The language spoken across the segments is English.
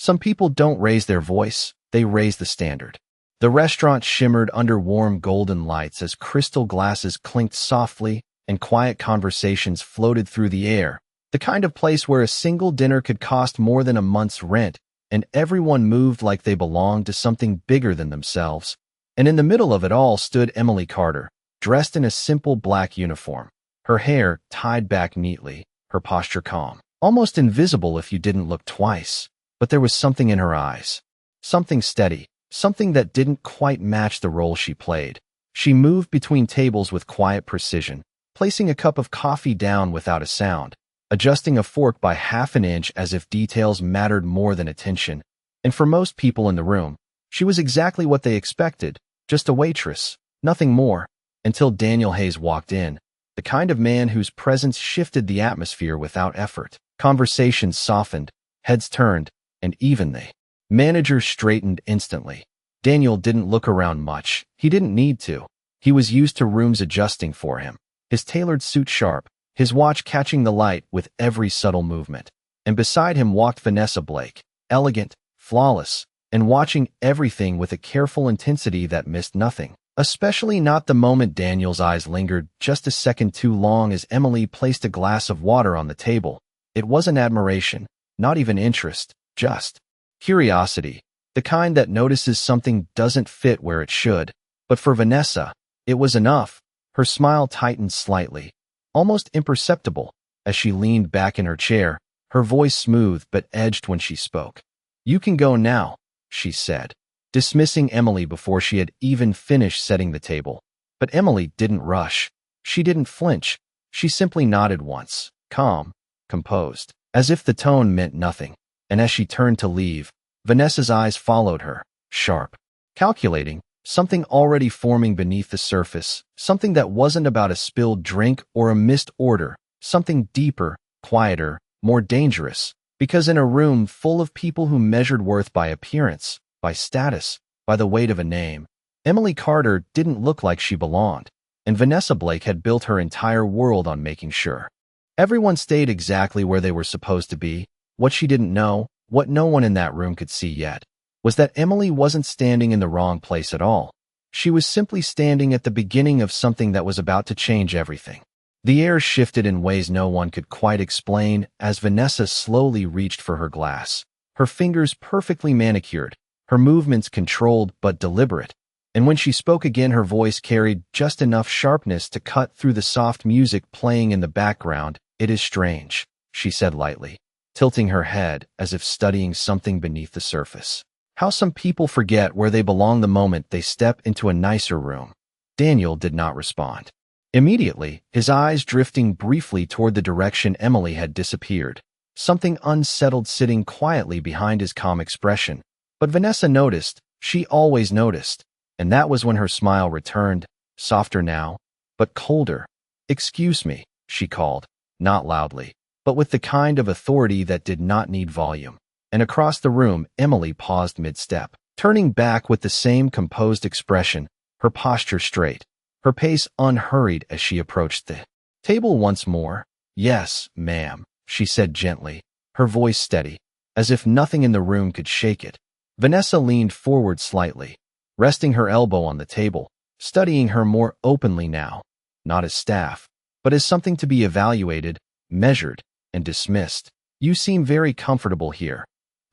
Some people don't raise their voice, they raise the standard. The restaurant shimmered under warm golden lights as crystal glasses clinked softly and quiet conversations floated through the air, the kind of place where a single dinner could cost more than a month's rent, and everyone moved like they belonged to something bigger than themselves. And in the middle of it all stood Emily Carter, dressed in a simple black uniform, her hair tied back neatly, her posture calm, almost invisible if you didn't look twice. But there was something in her eyes, something steady, something that didn't quite match the role she played. She moved between tables with quiet precision, placing a cup of coffee down without a sound, adjusting a fork by half an inch as if details mattered more than attention. And for most people in the room, she was exactly what they expected, just a waitress, nothing more, until Daniel Hayes walked in, the kind of man whose presence shifted the atmosphere without effort. Conversations softened, heads turned, and even the manager straightened instantly. Daniel didn't look around much. He didn't need to. He was used to rooms adjusting for him, his tailored suit sharp, his watch catching the light with every subtle movement. And beside him walked Vanessa Blake, elegant, flawless, and watching everything with a careful intensity that missed nothing. Especially not the moment Daniel's eyes lingered just a second too long as Emily placed a glass of water on the table. It wasn't admiration, not even interest, just curiosity, the kind that notices something doesn't fit where it should. But for Vanessa, it was enough. Her smile tightened slightly, almost imperceptible, as she leaned back in her chair, her voice smooth but edged when she spoke. "You can go now," she said, dismissing Emily before she had even finished setting the table. But Emily didn't rush. She didn't flinch. She simply nodded once, calm, composed, as if the tone meant nothing. And as she turned to leave, Vanessa's eyes followed her, sharp, calculating, something already forming beneath the surface, something that wasn't about a spilled drink or a missed order, something deeper, quieter, more dangerous. Because in a room full of people who measured worth by appearance, by status, by the weight of a name, Emily Carter didn't look like she belonged, and Vanessa Blake had built her entire world on making sure everyone stayed exactly where they were supposed to be. What she didn't know, what no one in that room could see yet, was that Emily wasn't standing in the wrong place at all. She was simply standing at the beginning of something that was about to change everything. The air shifted in ways no one could quite explain as Vanessa slowly reached for her glass, her fingers perfectly manicured, her movements controlled but deliberate. And when she spoke again, her voice carried just enough sharpness to cut through the soft music playing in the background. "It is strange," she said lightly, tilting her head as if studying something beneath the surface. "How some people forget where they belong the moment they step into a nicer room." Daniel did not respond. Immediately, his eyes drifting briefly toward the direction Emily had disappeared, something unsettled sitting quietly behind his calm expression. But Vanessa noticed, she always noticed, and that was when her smile returned, softer now, but colder. "Excuse me," she called, not loudly, but with the kind of authority that did not need volume. And across the room, Emily paused mid-step, turning back with the same composed expression, her posture straight, her pace unhurried as she approached the table once more. "Yes, ma'am," she said gently, her voice steady, as if nothing in the room could shake it. Vanessa leaned forward slightly, resting her elbow on the table, studying her more openly now, not as staff, but as something to be evaluated, measured, and dismissed. "You seem very comfortable here,"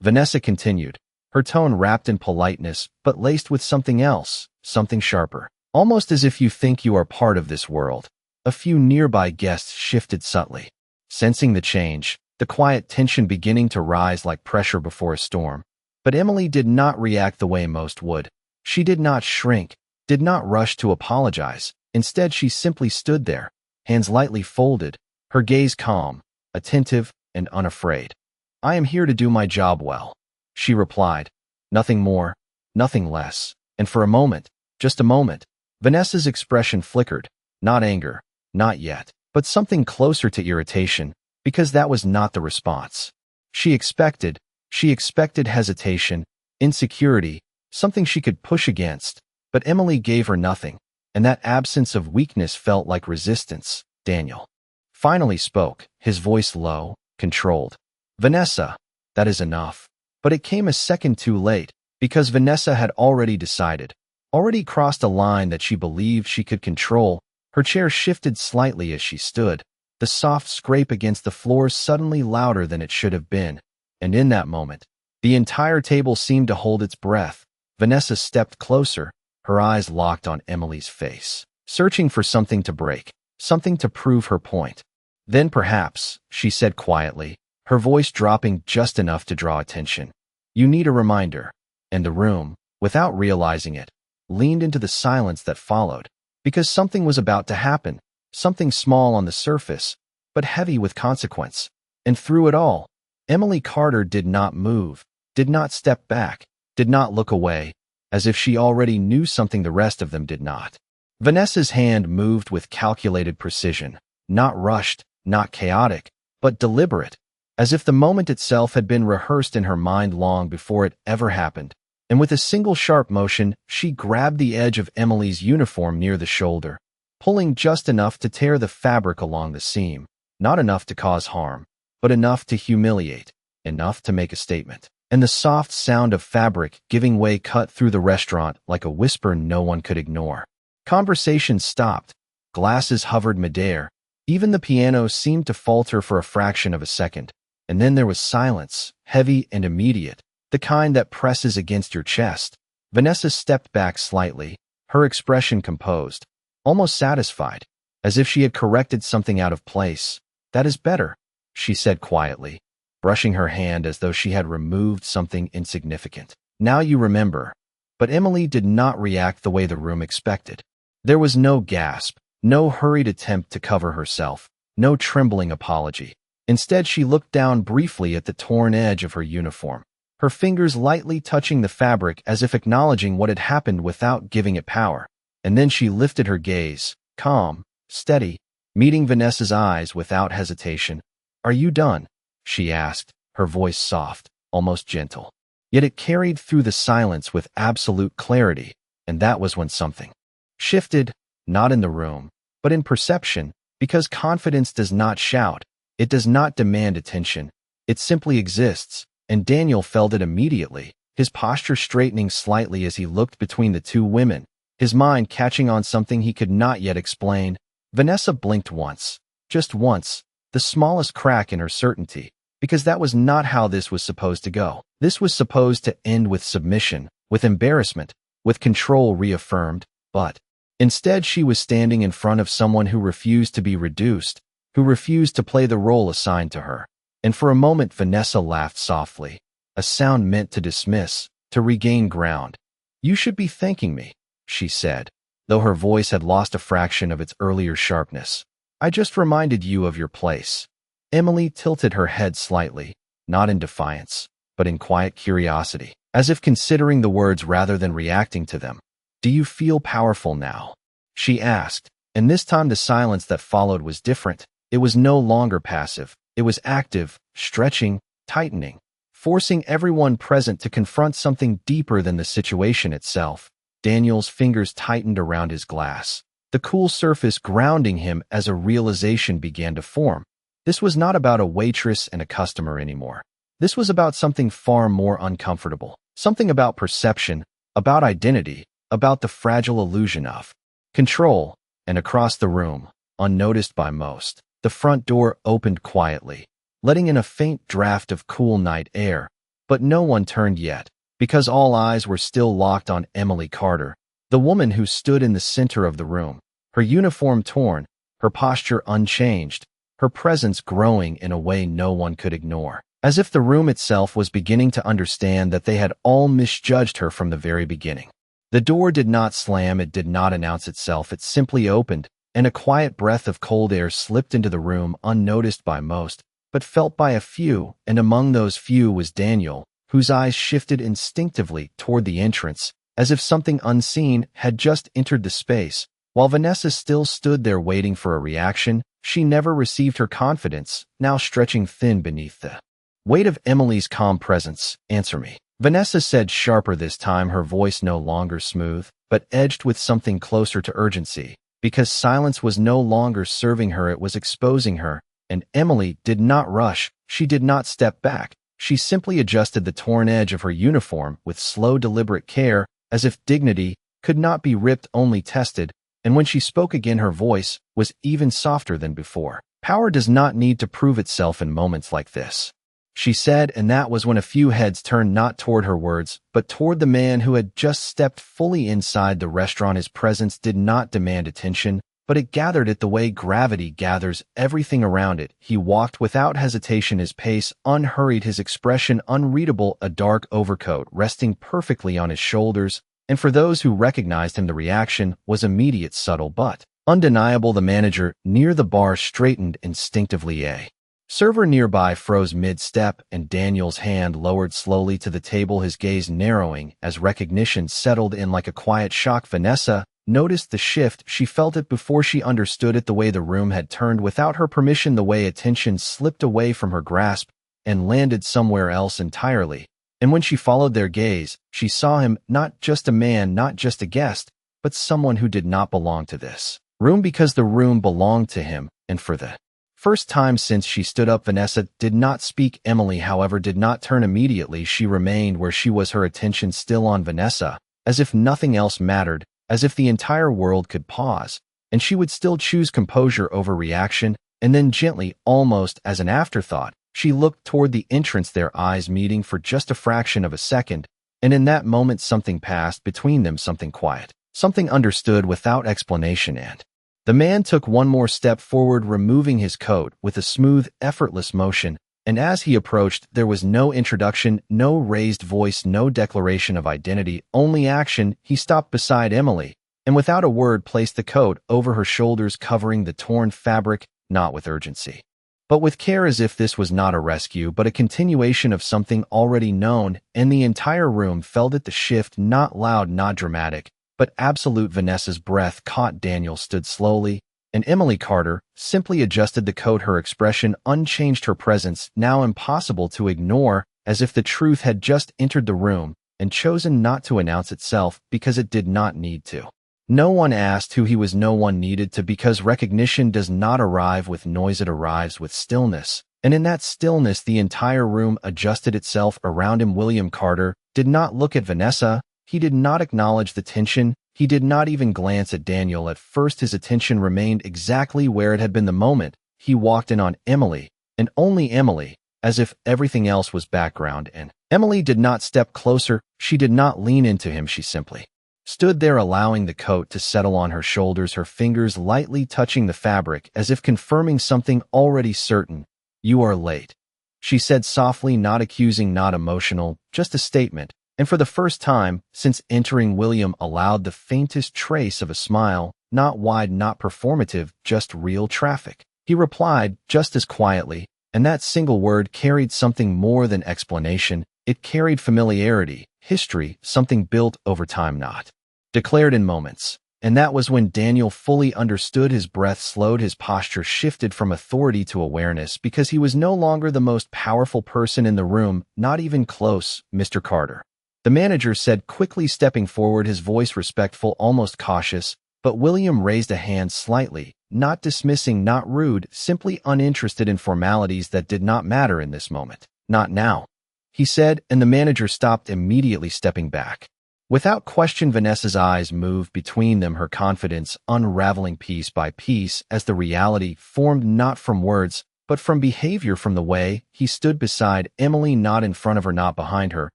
Vanessa continued, her tone wrapped in politeness but laced with something else, something sharper. "Almost as if you think you are part of this world." A few nearby guests shifted subtly, sensing the change, the quiet tension beginning to rise like pressure before a storm. But Emily did not react the way most would. She did not shrink, did not rush to apologize. Instead, she simply stood there, hands lightly folded, her gaze calm, attentive, and unafraid. "I am here to do my job well," she replied. Nothing more, nothing less. And for a moment, just a moment, Vanessa's expression flickered, not anger, not yet, but something closer to irritation, because that was not the response she expected. She expected hesitation, insecurity, something she could push against, but Emily gave her nothing, and that absence of weakness felt like resistance. Daniel finally spoke, his voice low, controlled. "Vanessa, that is enough." But it came a second too late, because Vanessa had already decided, already crossed a line that she believed she could control. Her chair shifted slightly as she stood, the soft scrape against the floor suddenly louder than it should have been. And in that moment, the entire table seemed to hold its breath. Vanessa stepped closer, her eyes locked on Emily's face, searching for something to break, something to prove her point. Then perhaps, she said quietly, her voice dropping just enough to draw attention. You need a reminder. And the room, without realizing it, leaned into the silence that followed, because something was about to happen, something small on the surface, but heavy with consequence. And through it all, Emily Carter did not move, did not step back, did not look away, as if she already knew something the rest of them did not. Vanessa's hand moved with calculated precision, not rushed, not chaotic, but deliberate, as if the moment itself had been rehearsed in her mind long before it ever happened. And with a single sharp motion, she grabbed the edge of Emily's uniform near the shoulder, pulling just enough to tear the fabric along the seam, not enough to cause harm, but enough to humiliate, enough to make a statement. And the soft sound of fabric giving way cut through the restaurant like a whisper no one could ignore. Conversation stopped, glasses hovered midair, even the piano seemed to falter for a fraction of a second. And then there was silence, heavy and immediate, the kind that presses against your chest. Vanessa stepped back slightly, her expression composed, almost satisfied, as if she had corrected something out of place. That is better, she said quietly, brushing her hand as though she had removed something insignificant. Now you remember. But Emily did not react the way the room expected. There was no gasp, no hurried attempt to cover herself, no trembling apology. Instead, she looked down briefly at the torn edge of her uniform, her fingers lightly touching the fabric as if acknowledging what had happened without giving it power. And then she lifted her gaze, calm, steady, meeting Vanessa's eyes without hesitation. Are you done? She asked, her voice soft, almost gentle. Yet it carried through the silence with absolute clarity, and that was when something shifted, not in the room, but in perception, because confidence does not shout, it does not demand attention, it simply exists, and Daniel felt it immediately, his posture straightening slightly as he looked between the two women, his mind catching on something he could not yet explain. Vanessa blinked once, just once, the smallest crack in her certainty, because that was not how this was supposed to go. This was supposed to end with submission, with embarrassment, with control reaffirmed, but instead she was standing in front of someone who refused to be reduced, who refused to play the role assigned to her. And for a moment Vanessa laughed softly, a sound meant to dismiss, to regain ground. You should be thanking me, she said, though her voice had lost a fraction of its earlier sharpness. I just reminded you of your place. Emily tilted her head slightly, not in defiance, but in quiet curiosity, as if considering the words rather than reacting to them. Do you feel powerful now? She asked, and this time the silence that followed was different. It was no longer passive. It was active, stretching, tightening, forcing everyone present to confront something deeper than the situation itself. Daniel's fingers tightened around his glass, the cool surface grounding him as a realization began to form. This was not about a waitress and a customer anymore. This was about something far more uncomfortable, something about perception, about identity, about the fragile illusion of control. And across the room, unnoticed by most, the front door opened quietly, letting in a faint draft of cool night air. But no one turned yet, because all eyes were still locked on Emily Carter, the woman who stood in the center of the room, her uniform torn, her posture unchanged, her presence growing in a way no one could ignore, as if the room itself was beginning to understand that they had all misjudged her from the very beginning. The door did not slam, it did not announce itself, it simply opened, and a quiet breath of cold air slipped into the room unnoticed by most, but felt by a few, and among those few was Daniel, whose eyes shifted instinctively toward the entrance, as if something unseen had just entered the space. While Vanessa still stood there waiting for a reaction, she never received her confidence, now stretching thin beneath the weight of Emily's calm presence. Answer me, Vanessa said, sharper this time, her voice no longer smooth, but edged with something closer to urgency. Because silence was no longer serving her, it was exposing her, and Emily did not rush, she did not step back, She simply adjusted the torn edge of her uniform with slow, deliberate care, as if dignity could not be ripped, only tested, and when she spoke again her voice was even softer than before. Power does not need to prove itself in moments like this, she said, and that was when a few heads turned not toward her words, but toward the man who had just stepped fully inside the restaurant. His presence did not demand attention, but it gathered it the way gravity gathers everything around it. He walked without hesitation, his pace unhurried, his expression unreadable, a dark overcoat resting perfectly on his shoulders, and for those who recognized him the reaction was immediate, subtle but undeniable. The manager near the bar straightened instinctively. A server nearby froze mid-step, and Daniel's hand lowered slowly to the table, his gaze narrowing as recognition settled in like a quiet shock. Vanessa noticed the shift. She felt it before she understood it, the way the room had turned without her permission, the way attention slipped away from her grasp and landed somewhere else entirely. And when she followed their gaze, she saw him, not just a man, not just a guest, but someone who did not belong to this room because the room belonged to him. And for the first time since she stood up, Vanessa did not speak. Emily, however, did not turn immediately. She remained where she was, her attention still on Vanessa, as if nothing else mattered, as if the entire world could pause, and she would still choose composure over reaction. And then gently, almost as an afterthought, she looked toward the entrance, their eyes meeting for just a fraction of a second, and in that moment something passed between them, something quiet, something understood without explanation, and the man took one more step forward, removing his coat with a smooth, effortless motion, and as he approached, there was no introduction, no raised voice, no declaration of identity, only action. He stopped beside Emily, and without a word placed the coat over her shoulders, covering the torn fabric, not with urgency, but with care, as if this was not a rescue, but a continuation of something already known, and the entire room felt it, the shift, not loud, not dramatic, but absolute. Vanessa's breath caught. Daniel stood slowly, and Emily Carter simply adjusted the coat, her expression unchanged, her presence now impossible to ignore, as if the truth had just entered the room and chosen not to announce itself because it did not need to. No one asked who he was, no one needed to, because recognition does not arrive with noise, it arrives with stillness. And in that stillness, the entire room adjusted itself around him. William Carter did not look at Vanessa. He did not acknowledge the tension. He did not even glance at Daniel. At first, his attention remained exactly where it had been the moment he walked in on Emily, and only Emily, as if everything else was background. And Emily did not step closer. She did not lean into him. She simply stood there, allowing the coat to settle on her shoulders, her fingers lightly touching the fabric as if confirming something already certain. "You are late," she said softly, not accusing, not emotional, just a statement. And for the first time since entering, William allowed the faintest trace of a smile, not wide, not performative, just real traffic. He replied just as quietly, and that single word carried something more than explanation. It carried familiarity, history, something built over time, not declared in moments. And that was when Daniel fully understood. His breath slowed, his posture shifted from authority to awareness, because he was no longer the most powerful person in the room, not even close. "Mr. Carter," the manager said quickly, stepping forward, his voice respectful, almost cautious. But William raised a hand slightly, not dismissing, not rude, simply uninterested in formalities that did not matter in this moment. "Not now," he said, and the manager stopped, immediately stepping back. Without question, Vanessa's eyes moved between them, her confidence unraveling piece by piece as the reality formed, not from words, but from behavior, from the way he stood beside Emily, not in front of her, not behind her,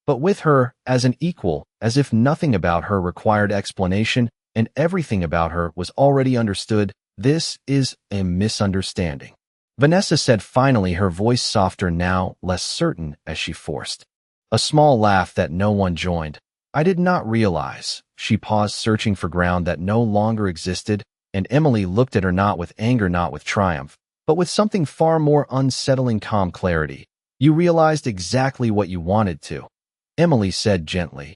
but with her, as an equal, as if nothing about her required explanation, and everything about her was already understood. "This is a misunderstanding," Vanessa said finally, her voice softer now, less certain, as she forced a small laugh that no one joined. "I did not realize." She paused, searching for ground that no longer existed, and Emily looked at her, not with anger, not with triumph, but with something far more unsettling, calm clarity. "You realized exactly what you wanted to," Emily said gently.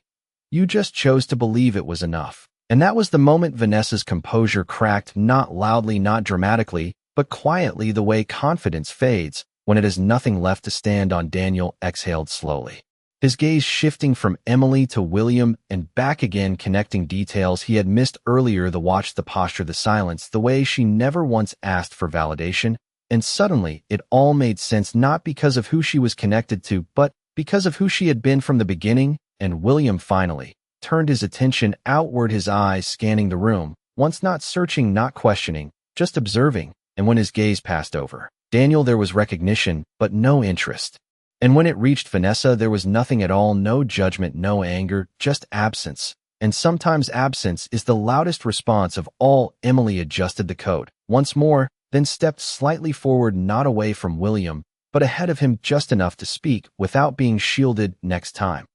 "You just chose to believe it was enough." And that was the moment Vanessa's composure cracked, not loudly, not dramatically, but quietly, the way confidence fades when it has nothing left to stand on. Daniel exhaled slowly, his gaze shifting from Emily to William and back again, connecting details he had missed earlier, the watch, the posture, the silence, the way she never once asked for validation, and suddenly it all made sense, not because of who she was connected to, but because of who she had been from the beginning. And William finally turned his attention outward, his eyes scanning the room, once not searching, not questioning, just observing. And when his gaze passed over Daniel, there was recognition, but no interest. And when it reached Vanessa, there was nothing at all, no judgment, no anger, just absence. And sometimes absence is the loudest response of all. Emily adjusted the coat once more, then stepped slightly forward, not away from William, but ahead of him just enough to speak without being shielded. Next time,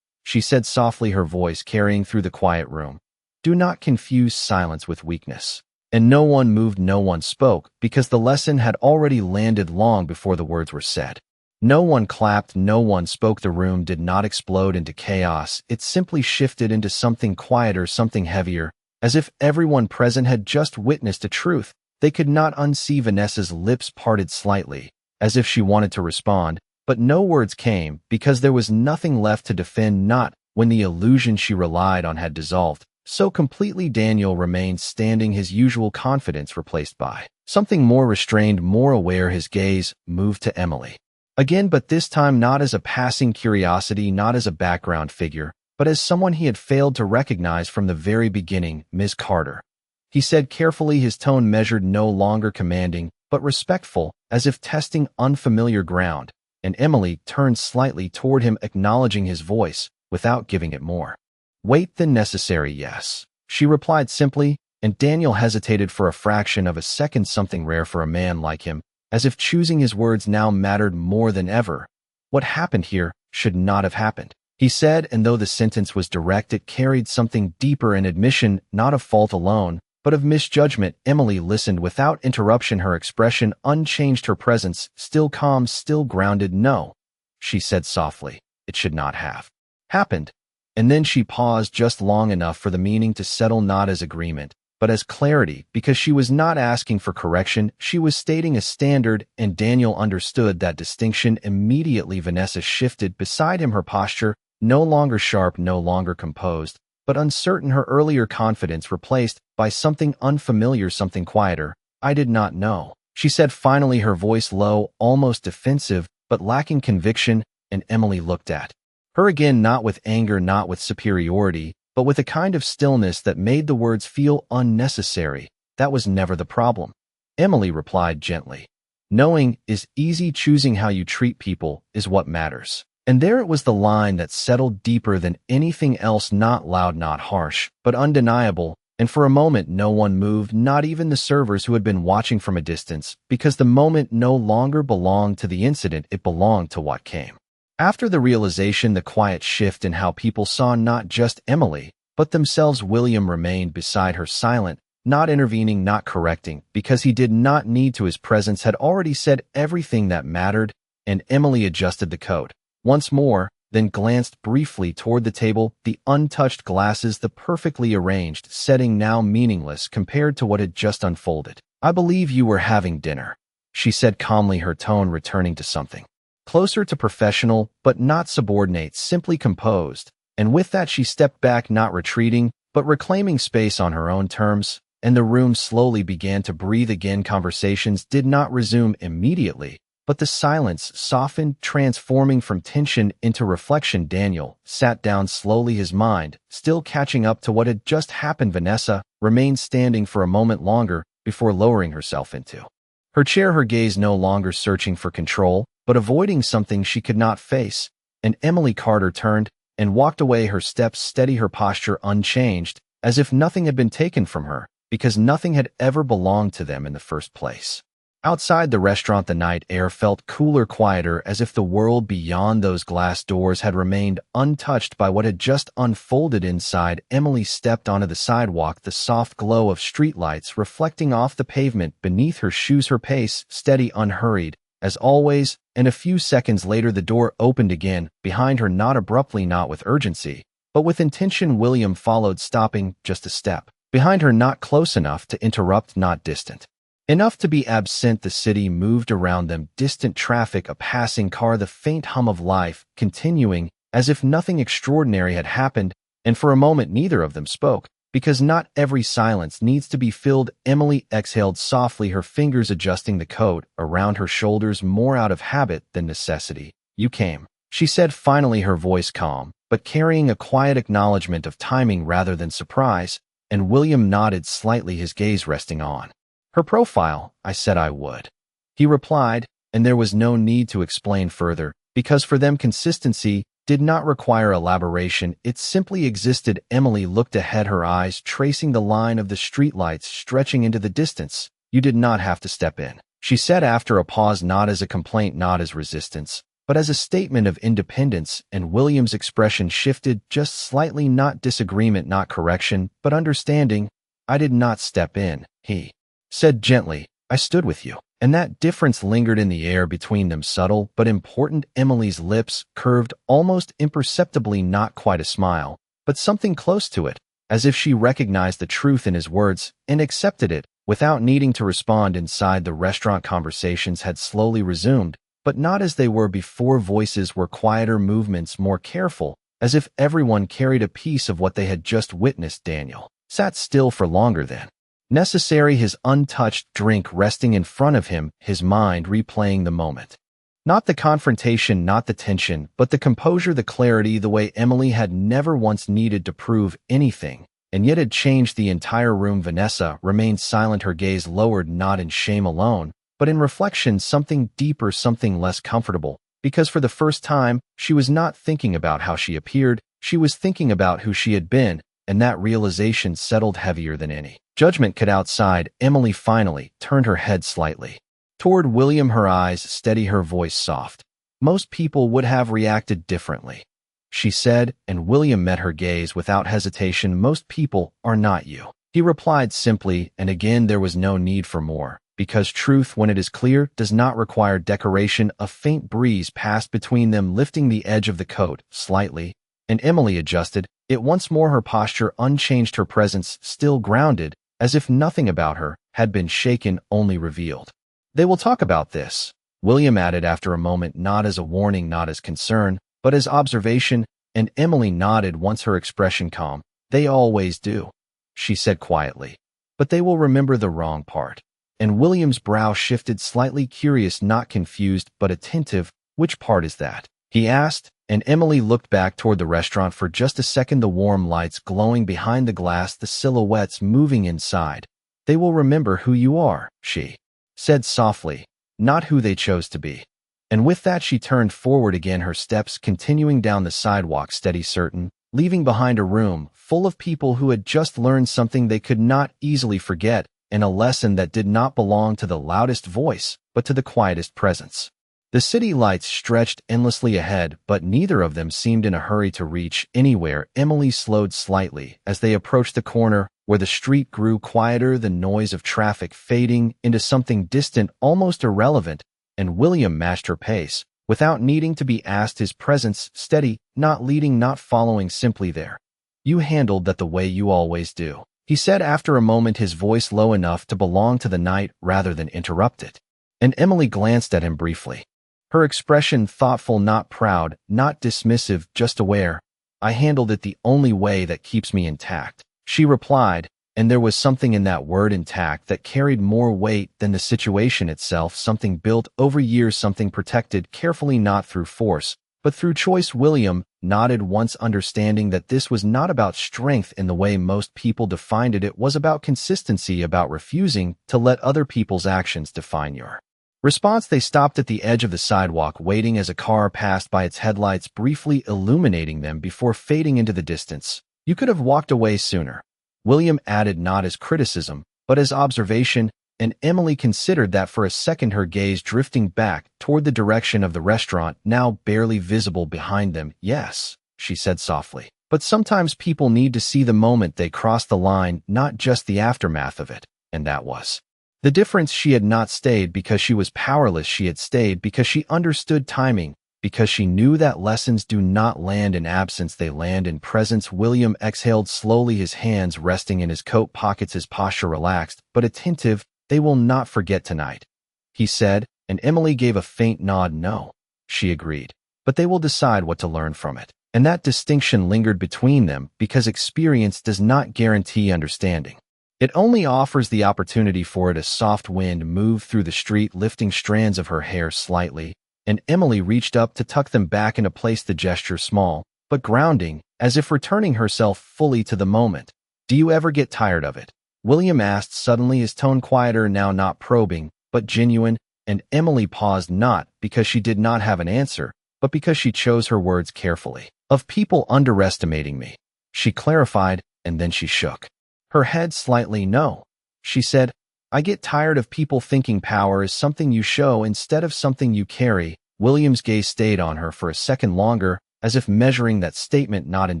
she said softly, her voice carrying through the quiet room, do not confuse silence with weakness. And no one moved, no one spoke, because the lesson had already landed long before the words were said. No one clapped, no one spoke. The room did not explode into chaos. It simply shifted into something quieter, something heavier, as if everyone present had just witnessed a truth they could not unsee. Vanessa's lips parted slightly, as if she wanted to respond, but no words came because there was nothing left to defend, not when the illusion she relied on had dissolved so completely. Daniel remained standing, his usual confidence replaced by something more restrained, more aware. His gaze moved to Emily again, but this time not as a passing curiosity, not as a background figure, but as someone he had failed to recognize from the very beginning. Ms. Carter, he said carefully, his tone measured, no longer commanding, but respectful, as if testing unfamiliar ground. And Emily turned slightly toward him, acknowledging his voice without giving it more weight than necessary. Yes, she replied simply, and Daniel hesitated for a fraction of a second, something rare for a man like him, as if choosing his words now mattered more than ever. What happened here should not have happened, he said, and though the sentence was direct, it carried something deeper, an admission not of fault alone, but of misjudgment. Emily listened without interruption, her expression unchanged, her presence still calm, still grounded. No, she said softly, it should not have happened. And then she paused just long enough for the meaning to settle, not as agreement, but as clarity, because she was not asking for correction, she was stating a standard, and Daniel understood that distinction immediately. Vanessa shifted beside him, her posture no longer sharp, no longer composed, but uncertain, her earlier confidence replaced by something unfamiliar, something quieter. I did not know, she said finally, her voice low, almost defensive, but lacking conviction. And Emily looked at her again, not with anger, not with superiority, but with a kind of stillness that made the words feel unnecessary. That was never the problem, Emily replied gently. Knowing is easy, choosing how you treat people is what matters. And there it was, the line that settled deeper than anything else, not loud, not harsh, but undeniable. And for a moment no one moved, not even the servers who had been watching from a distance, because the moment no longer belonged to the incident, it belonged to what came after the realization, the quiet shift in how people saw not just Emily, but themselves. William remained beside her, silent, not intervening, not correcting, because he did not need to. His presence had already said everything that mattered. And Emily adjusted the coat once more, then glanced briefly toward the table, the untouched glasses, the perfectly arranged setting now meaningless compared to what had just unfolded. I believe you were having dinner, she said calmly, her tone returning to something closer to professional, but not subordinate, simply composed. And with that she stepped back, not retreating, but reclaiming space on her own terms, and the room slowly began to breathe again. Conversations did not resume immediately, but the silence softened, transforming from tension into reflection. Daniel sat down slowly, his mind still catching up to what had just happened. Vanessa remained standing for a moment longer before lowering herself into her chair, her gaze no longer searching for control, but avoiding something she could not face. And Emily Carter turned and walked away, her steps steady, her posture unchanged, as if nothing had been taken from her, because nothing had ever belonged to them in the first place. Outside the restaurant, the night air felt cooler, quieter, as if the world beyond those glass doors had remained untouched by what had just unfolded inside. Emily stepped onto the sidewalk, the soft glow of streetlights reflecting off the pavement beneath her shoes, her pace steady, unhurried, as always. And a few seconds later the door opened again, behind her, not abruptly, not with urgency, but with intention. William followed, stopping just a step behind her, not close enough to interrupt, not distant enough to be absent. The city moved around them, distant traffic, a passing car, the faint hum of life continuing as if nothing extraordinary had happened. And for a moment neither of them spoke, Because not every silence needs to be filled. Emily exhaled softly, her fingers adjusting the coat around her shoulders more out of habit than necessity. You came, she said finally, her voice calm, but carrying a quiet acknowledgement of timing rather than surprise, and William nodded slightly, his gaze resting on her profile. I said I would, he replied, and there was no need to explain further, because for them consistency did not require elaboration, it simply existed. Emily looked ahead, her eyes tracing the line of the streetlights stretching into the distance. You did not have to step in, she said after a pause, not as a complaint, not as resistance, but as a statement of independence, and William's expression shifted just slightly, not disagreement, not correction, but understanding. I did not step in, he said gently. I stood with you. And that difference lingered in the air between them, subtle but important. Emily's lips curved almost imperceptibly, not quite a smile, but something close to it, as if she recognized the truth in his words and accepted it without needing to respond. Inside the restaurant, conversations had slowly resumed, but not as they were before. Voices were quieter, movements more careful, as if everyone carried a piece of what they had just witnessed. Daniel sat still for longer than necessary, his untouched drink resting in front of him, his mind replaying the moment. Not the confrontation, not the tension, but the composure, the clarity, the way Emily had never once needed to prove anything, and yet had changed the entire room. Vanessa remained silent, her gaze lowered, not in shame alone, but in reflection, something deeper, something less comfortable, because for the first time, she was not thinking about how she appeared, she was thinking about who she had been, and that realization settled heavier than any judgment could. Outside, Emily finally turned her head slightly toward William, her eyes steady, her voice soft. Most people would have reacted differently, she said, and William met her gaze without hesitation. Most people are not you, he replied simply, and again there was no need for more, because truth, when it is clear, does not require decoration. A faint breeze passed between them, lifting the edge of the coat slightly, and Emily adjusted it once more, her posture unchanged, her presence still grounded, as if nothing about her had been shaken, only revealed. They will talk about this, William added after a moment, not as a warning, not as concern, but as observation, and Emily nodded, once her expression calm. They always do, she said quietly. But they will remember the wrong part. And William's brow shifted slightly, curious, not confused, but attentive. Which part is that, he asked, and Emily looked back toward the restaurant for just a second, the warm lights glowing behind the glass, the silhouettes moving inside. They will remember who you are, she said softly, not who they chose to be. And with that she turned forward again, her steps continuing down the sidewalk, steady, certain, leaving behind a room full of people who had just learned something they could not easily forget, and a lesson that did not belong to the loudest voice, but to the quietest presence. The city lights stretched endlessly ahead, but neither of them seemed in a hurry to reach anywhere. Emily slowed slightly as they approached the corner, where the street grew quieter, the noise of traffic fading into something distant, almost irrelevant, and William matched her pace, without needing to be asked, his presence steady, not leading, not following, simply there. You handled that the way you always do, he said after a moment, his voice low enough to belong to the night rather than interrupt it. And Emily glanced at him briefly. Her expression thoughtful, not proud, not dismissive, just aware. I handled it the only way that keeps me intact, she replied, and there was something in that word, intact, that carried more weight than the situation itself, something built over years, something protected carefully, not through force, but through choice. William nodded, once understanding that this was not about strength in the way most people defined it. It was about consistency, about refusing to let other people's actions define your response. They stopped at the edge of the sidewalk, waiting as a car passed by, its headlights briefly illuminating them before fading into the distance. You could have walked away sooner, William added, not as criticism, but as observation, and Emily considered that for a second, her gaze drifting back toward the direction of the restaurant, now barely visible behind them. Yes, she said softly, but sometimes people need to see the moment they cross the line, not just the aftermath of it, and that was the difference. She had not stayed because she was powerless, she had stayed because she understood timing, because she knew that lessons do not land in absence, they land in presence. William exhaled slowly, his hands resting in his coat pockets, his posture relaxed, but attentive. They will not forget tonight, he said, and Emily gave a faint nod. No, she agreed, but they will decide what to learn from it. and that distinction lingered between them because experience does not guarantee understanding. It only offers the opportunity for it. A soft wind moved through the street, lifting strands of her hair slightly, and Emily reached up to tuck them back into place, the gesture small, but grounding, as if returning herself fully to the moment. "Do you ever get tired of it?" William asked suddenly, his tone quieter now, not probing, but genuine, and Emily paused, not because she did not have an answer, but because she chose her words carefully. "Of people underestimating me," she clarified, and then she shook her head slightly. "No," she said, "I get tired of people thinking power is something you show instead of something you carry." William's gaze stayed on her for a second longer, as if measuring that statement not in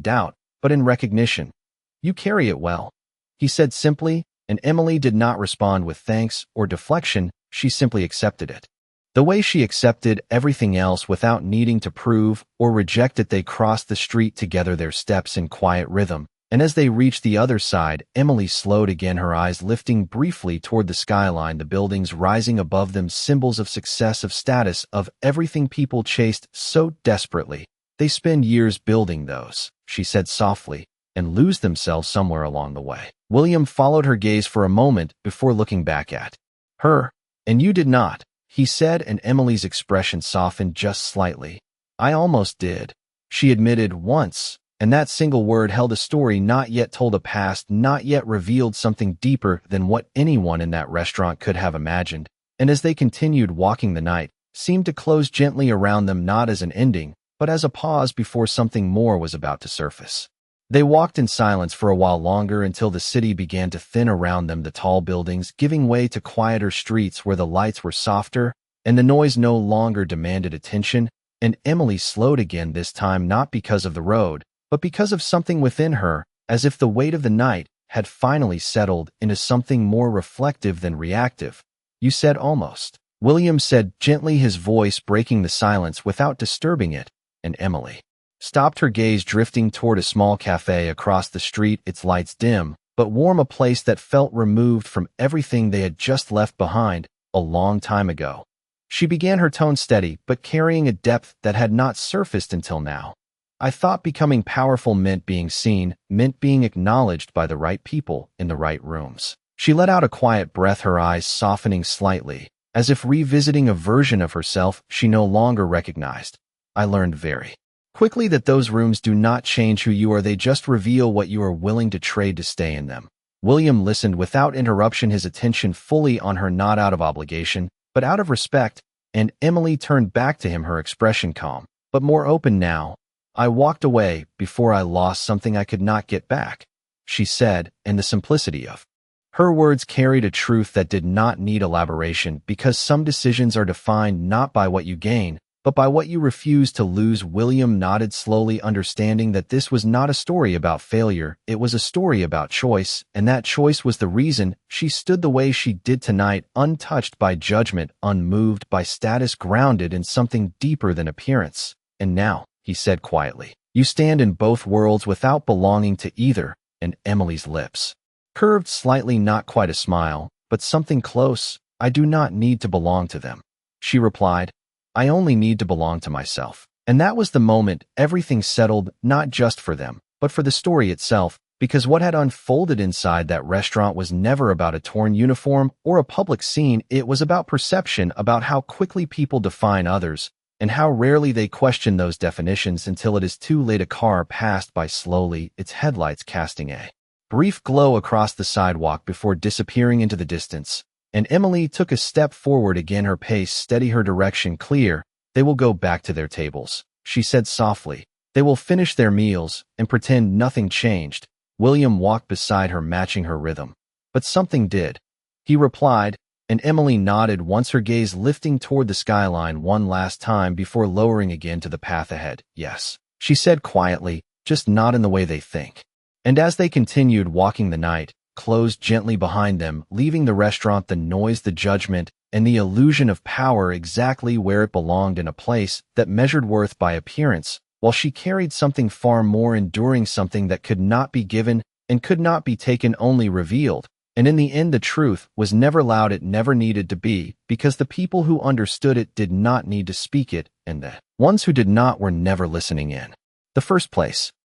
doubt, but in recognition. "You carry it well," he said simply, and Emily did not respond with thanks or deflection. She simply accepted it. The way she accepted everything else without needing to prove or reject it. They crossed the street together, their steps in quiet rhythm, and as they reached the other side, Emily slowed again, her eyes lifting briefly toward the skyline, the buildings rising above them, symbols of success, of status, of everything people chased so desperately. "They spend years building those," she said softly, "and lose themselves somewhere along the way." William followed her gaze for a moment before looking back at her. "And you did not," he said, and Emily's expression softened just slightly. "I almost did," she admitted, "once," and that single word held a story not yet told, a past not yet revealed, something deeper than what anyone in that restaurant could have imagined. And as they continued walking, the night seemed to close gently around them, not as an ending, but as a pause before something more was about to surface. They walked in silence for a while longer, until the city began to thin around them, the tall buildings giving way to quieter streets where the lights were softer and the noise no longer demanded attention. And Emily slowed again, this time not because of the road, but because of something within her, as if the weight of the night had finally settled into something more reflective than reactive. "You said almost," William said gently, his voice breaking the silence without disturbing it, and Emily stopped, her gaze drifting toward a small cafe across the street, its lights dim but warm, a place that felt removed from everything they had just left behind a long time ago. She began, her tone steady but carrying a depth that had not surfaced until now. "I thought becoming powerful meant being seen, meant being acknowledged by the right people in the right rooms." She let out a quiet breath, her eyes softening slightly, as if revisiting a version of herself she no longer recognized. "I learned very quickly that those rooms do not change who you are, they just reveal what you are willing to trade to stay in them." William listened without interruption, his attention fully on her, not out of obligation, but out of respect, and Emily turned back to him, her expression calm, but more open now. "I walked away before I lost something I could not get back," she said, and the simplicity of her words carried a truth that did not need elaboration, because some decisions are defined not by what you gain, but by what you refuse to lose. William nodded slowly, understanding that this was not a story about failure, it was a story about choice, and that choice was the reason she stood the way she did tonight, untouched by judgment, unmoved by status, grounded in something deeper than appearance. "And now," he said quietly, "you stand in both worlds without belonging to either," and Emily's lips curved slightly, not quite a smile, but something close. "I do not need to belong to them," she replied. "I only need to belong to myself." And that was the moment everything settled, not just for them, but for the story itself, because what had unfolded inside that restaurant was never about a torn uniform or a public scene. It was about perception, about how quickly people define others, and how rarely they question those definitions until it is too late. A car passed by slowly, its headlights casting a brief glow across the sidewalk before disappearing into the distance. And Emily took a step forward again, her pace steady, her direction clear. "They will go back to their tables," she said softly. "They will finish their meals and pretend nothing changed." William walked beside her, matching her rhythm. "But something did," he replied, and Emily nodded once, her gaze lifting toward the skyline one last time before lowering again to the path ahead. "Yes," she said quietly, "just not in the way they think." And as they continued walking, the night closed gently behind them, leaving the restaurant, the noise, the judgment, and the illusion of power exactly where it belonged, in a place that measured worth by appearance, while she carried something far more enduring, something that could not be given and could not be taken, only revealed. And in the end, the truth was never loud, it never needed to be, because the people who understood it did not need to speak it, and the ones who did not were never listening in. The first place.